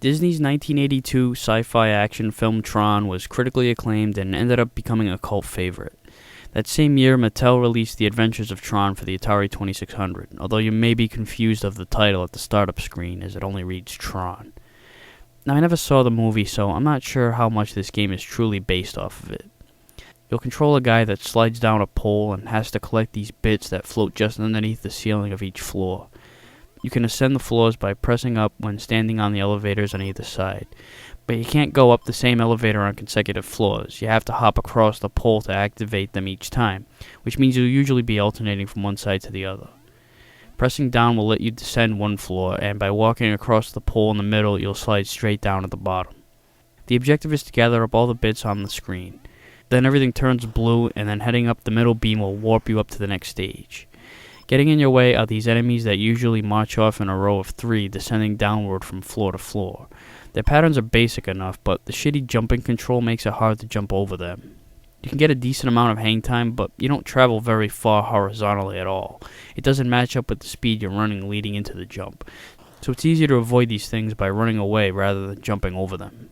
Disney's 1982 sci-fi action film Tron was critically acclaimed and ended up becoming a cult favorite. That same year, Mattel released The Adventures of Tron for the Atari 2600, although you may be confused of the title at the startup screen as it only reads Tron. Now, I never saw the movie, so I'm not sure how much this game is truly based off of it. You'll control a guy that slides down a pole and has to collect these bits that float just underneath the ceiling of each floor. You can ascend the floors by pressing up when standing on the elevators on either side, but you can't go up the same elevator on consecutive floors. You have to hop across the pole to activate them each time, which means you'll usually be alternating from one side to the other. Pressing down will let you descend one floor, and by walking across the pole in the middle, you'll slide straight down at the bottom. The objective is to gather up all the bits on the screen. Then everything turns blue, and then heading up the middle beam will warp you up to the next stage. Getting in your way are these enemies that usually march off in a row of 3, descending downward from floor to floor. Their patterns are basic enough, but the shitty jumping control makes it hard to jump over them. You can get a decent amount of hang time, but you don't travel very far horizontally at all. It doesn't match up with the speed you're running leading into the jump, so it's easier to avoid these things by running away rather than jumping over them.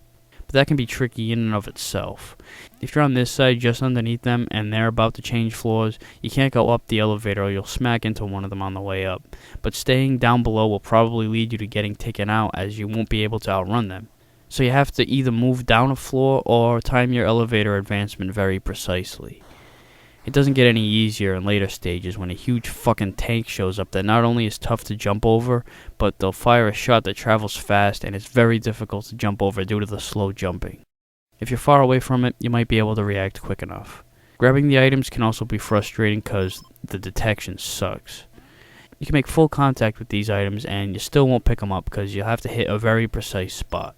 But that can be tricky in and of itself. If you're on this side just underneath them and they're about to change floors, you can't go up the elevator or you'll smack into one of them on the way up. But staying down below will probably lead you to getting taken out as you won't be able to outrun them. So you have to either move down a floor or time your elevator advancement very precisely. It doesn't get any easier in later stages when a huge fucking tank shows up that not only is tough to jump over, but they'll fire a shot that travels fast and it's very difficult to jump over due to the slow jumping. If you're far away from it, you might be able to react quick enough. Grabbing the items can also be frustrating because the detection sucks. You can make full contact with these items and you still won't pick them up because you'll have to hit a very precise spot.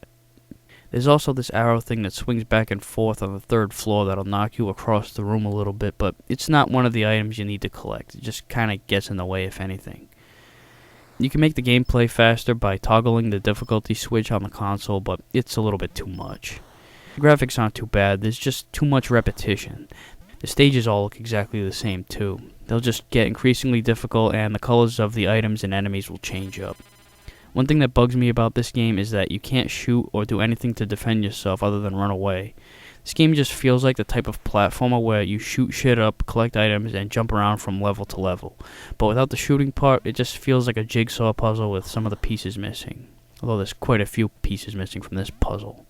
There's also this arrow thing that swings back and forth on the 3rd floor that'll knock you across the room a little bit, but it's not one of the items you need to collect. It just kinda gets in the way if anything. You can make the gameplay faster by toggling the difficulty switch on the console, but it's a little bit too much. The graphics aren't too bad, there's just too much repetition. The stages all look exactly the same too. They'll just get increasingly difficult and the colors of the items and enemies will change up. One thing that bugs me about this game is that you can't shoot or do anything to defend yourself other than run away. This game just feels like the type of platformer where you shoot shit up, collect items, and jump around from level to level. But without the shooting part, it just feels like a jigsaw puzzle with some of the pieces missing. Although there's quite a few pieces missing from this puzzle.